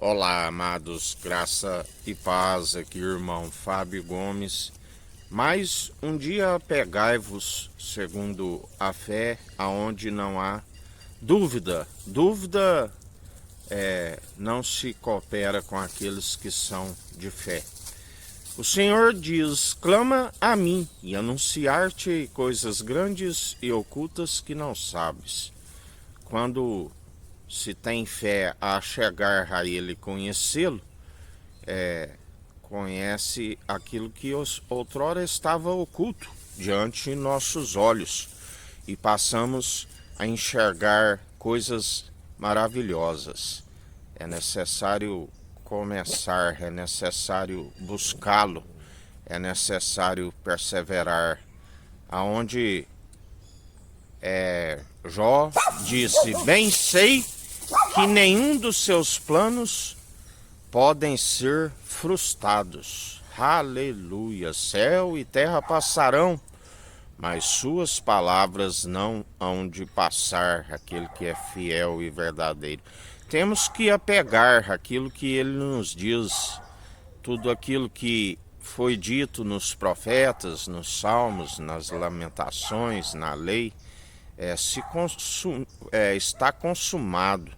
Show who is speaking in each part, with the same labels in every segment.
Speaker 1: Olá, amados, graça e paz, aqui irmão Fábio Gomes. Mais um dia pegai-vos segundo a fé, aonde não há dúvida. Dúvida não se coopera com aqueles que são de fé. O Senhor diz: clama a mim e anunciar-te coisas grandes e ocultas que não sabes. Quando se tem fé a chegar a Ele e conhecê-lo, conhece aquilo que outrora estava oculto diante de nossos olhos e passamos a enxergar coisas maravilhosas. É necessário começar, é necessário buscá-lo, é necessário perseverar. Aonde Jó disse: bem sei que nenhum dos seus planos podem ser frustrados. Aleluia! Céu e terra passarão, mas suas palavras não hão de passar. Aquele que é fiel e verdadeiro. Temos que apegar aquilo que ele nos diz, tudo aquilo que foi dito nos profetas, nos salmos, nas lamentações, na lei, está consumado,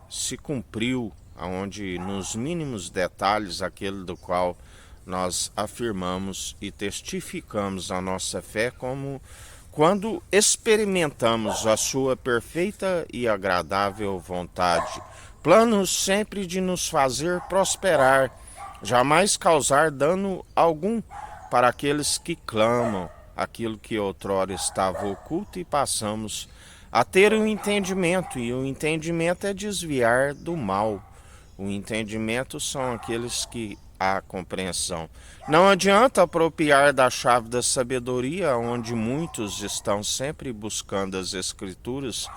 Speaker 1: se cumpriu, aonde nos mínimos detalhes aquele do qual nós afirmamos e testificamos a nossa fé, como quando experimentamos a sua perfeita e agradável vontade, planos sempre de nos fazer prosperar, jamais causar dano algum para aqueles que clamam aquilo que outrora estava oculto, e passamos a ter um entendimento, e o entendimento é desviar do mal. O entendimento são aqueles que há compreensão. Não adianta apropriar da chave da sabedoria, onde muitos estão sempre buscando as escrituras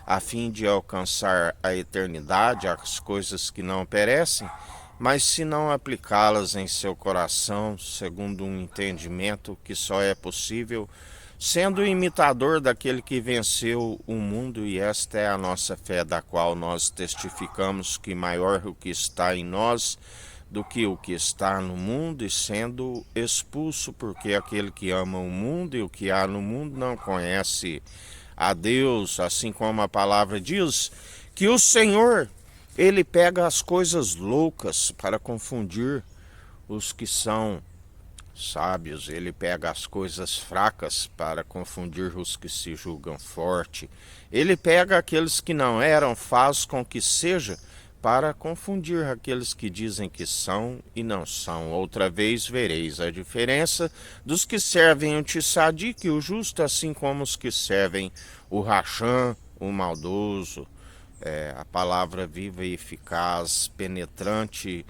Speaker 1: a fim de alcançar a eternidade, as coisas que não perecem, mas se não aplicá-las em seu coração, segundo um entendimento que só é possível sendo imitador daquele que venceu o mundo, e esta é a nossa fé, da qual nós testificamos que maior o que está em nós do que o que está no mundo, e sendo expulso, porque aquele que ama o mundo e o que há no mundo não conhece a Deus, assim como a palavra diz que o Senhor, ele pega as coisas loucas para confundir os que são sábios, ele pega as coisas fracas para confundir os que se julgam fortes. Ele pega aqueles que não eram, faz com que seja, para confundir aqueles que dizem que são e não são. Outra vez vereis a diferença dos que servem o Tissadique e o justo, assim como os que servem o Racham, o maldoso. A palavra viva e eficaz, penetrante,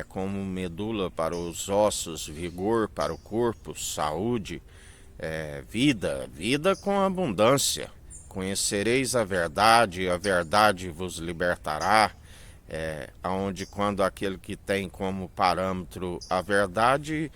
Speaker 1: como medula para os ossos, vigor para o corpo, saúde, vida com abundância. Conhecereis a verdade vos libertará. Onde quando aquele que tem como parâmetro a verdade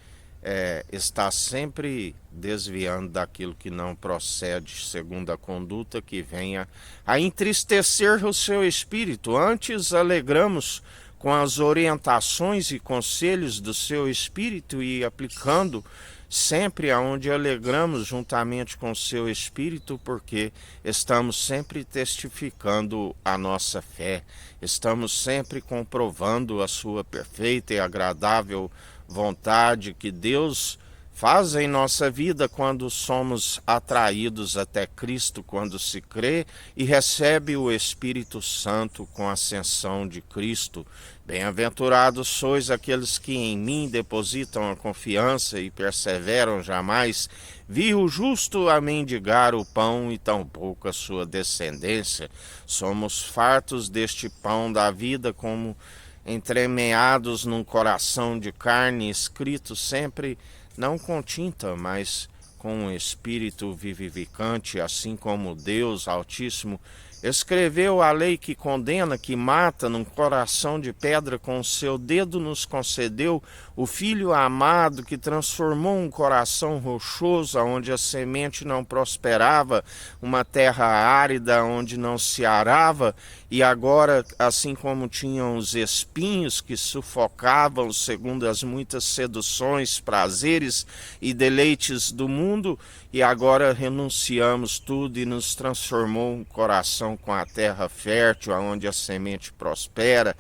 Speaker 1: está sempre desviando daquilo que não procede, segundo a conduta que venha a entristecer o seu espírito. Antes alegramos com as orientações e conselhos do seu espírito, e aplicando sempre aonde alegramos juntamente com o seu espírito, porque estamos sempre testificando a nossa fé, estamos sempre comprovando a sua perfeita e agradável vontade que Deus faz em nossa vida quando somos atraídos até Cristo, quando se crê e recebe o Espírito Santo com a ascensão de Cristo. Bem-aventurados sois aqueles que em mim depositam a confiança e perseveram. Jamais vi o justo a mendigar o pão, e tampouco a sua descendência. Somos fartos deste pão da vida, como entremeados num coração de carne, escrito sempre não com tinta, mas com um espírito vivificante, assim como Deus Altíssimo Escreveu a lei que condena, que mata, num coração de pedra, com o seu dedo nos concedeu o Filho amado, que transformou um coração rochoso, onde a semente não prosperava, uma terra árida, onde não se arava, e agora, assim como tinham os espinhos que sufocavam, segundo as muitas seduções, prazeres e deleites do mundo, e agora renunciamos tudo e nos transformou um coração com a terra fértil, onde a semente prospera.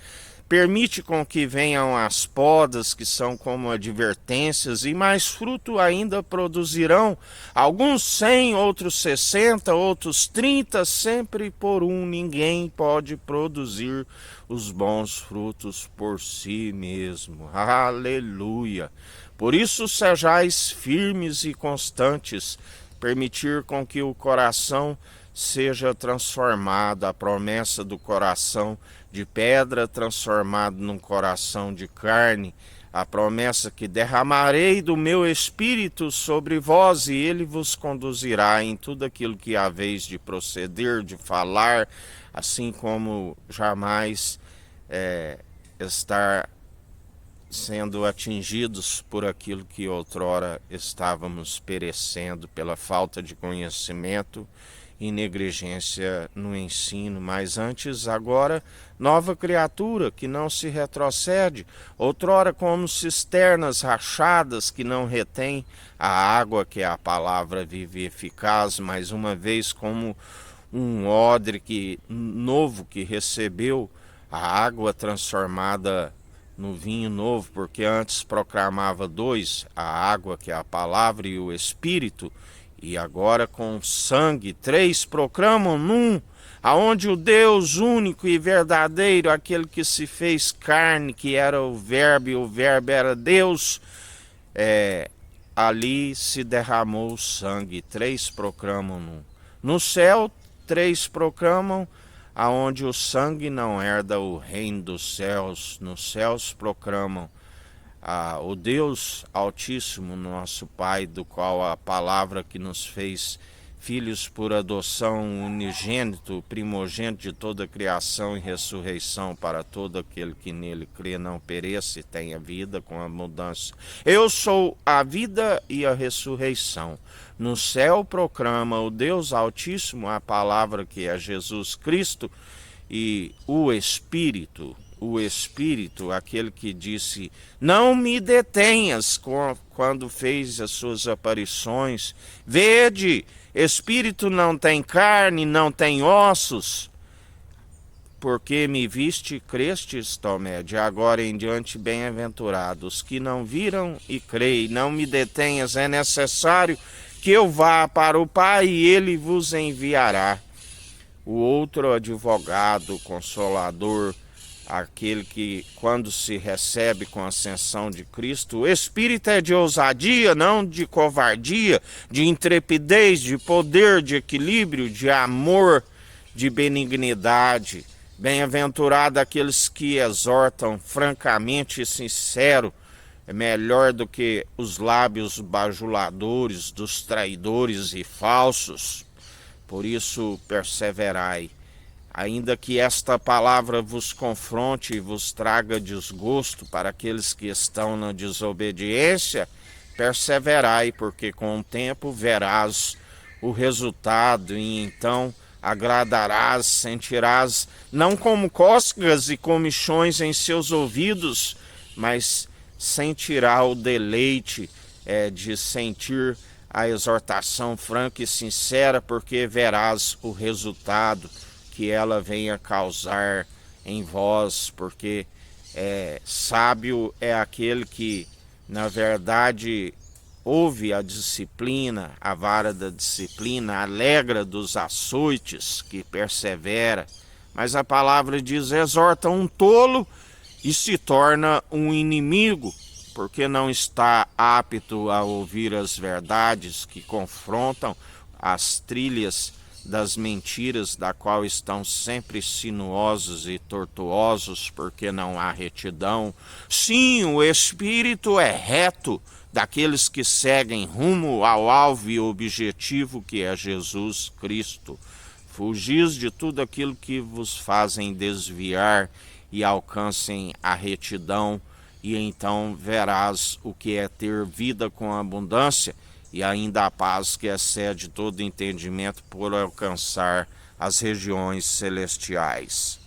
Speaker 1: Permite com que venham as podas, que são como advertências, e mais fruto ainda produzirão, alguns 100, outros 60, outros 30, sempre por um. Ninguém pode produzir os bons frutos por si mesmo. Aleluia! Por isso sejais firmes e constantes, permitir com que o coração seja transformado, a promessa do coração de pedra transformado num coração de carne, a promessa que derramarei do meu espírito sobre vós e ele vos conduzirá em tudo aquilo que haveis de proceder, de falar, assim como jamais estar sendo atingidos por aquilo que outrora estávamos perecendo pela falta de conhecimento e negligência no ensino, mas antes, agora, nova criatura que não se retrocede, outrora como cisternas rachadas que não retém a água que é a palavra viva e eficaz, mais uma vez como um odre novo que recebeu a água transformada no vinho novo, porque antes proclamava dois, a água que é a palavra e o Espírito, e agora com sangue, três proclamam num, aonde o Deus único e verdadeiro, aquele que se fez carne, que era o Verbo e o Verbo era Deus, ali se derramou o sangue, três proclamam num. No céu, três proclamam, aonde o sangue não herda o reino dos céus, nos céus proclamam o Deus Altíssimo, nosso Pai, do qual a palavra que nos fez filhos por adoção, unigênito, primogênito de toda a criação e ressurreição para todo aquele que nele crê, não pereça e tenha vida com a mudança. Eu sou a vida e a ressurreição. No céu proclama o Deus Altíssimo a palavra que é Jesus Cristo e o Espírito, aquele que disse, não me detenhas quando fez as suas aparições. Vede, Espírito não tem carne, não tem ossos. Porque me viste, crestes, Tomé, de agora em diante bem-aventurados, que não viram e creem. Não me detenhas, é necessário que eu vá para o Pai e ele vos enviará. O outro advogado, consolador, aquele que, quando se recebe com a ascensão de Cristo, o Espírito é de ousadia, não de covardia, de intrepidez, de poder, de equilíbrio, de amor, de benignidade. Bem-aventurado aqueles que exortam francamente e sincero, é melhor do que os lábios bajuladores dos traidores e falsos. Por isso, perseverai. Ainda que esta palavra vos confronte e vos traga desgosto para aqueles que estão na desobediência, perseverai, porque com o tempo verás o resultado e então agradarás, sentirás, não como cócegas e comichões em seus ouvidos, mas sentirá o deleite de sentir a exortação franca e sincera, porque verás o resultado que ela venha causar em vós, porque sábio é aquele que, na verdade, ouve a disciplina, a vara da disciplina, alegra dos açoites, que persevera. Mas a palavra diz, exorta um tolo e se torna um inimigo, porque não está apto a ouvir as verdades que confrontam as trilhas das mentiras, da qual estão sempre sinuosos e tortuosos, porque não há retidão. Sim, o Espírito é reto daqueles que seguem rumo ao alvo e objetivo que é Jesus Cristo. Fugis de tudo aquilo que vos fazem desviar e alcancem a retidão, e então verás o que é ter vida com abundância e ainda a paz que excede todo entendimento por alcançar as regiões celestiais.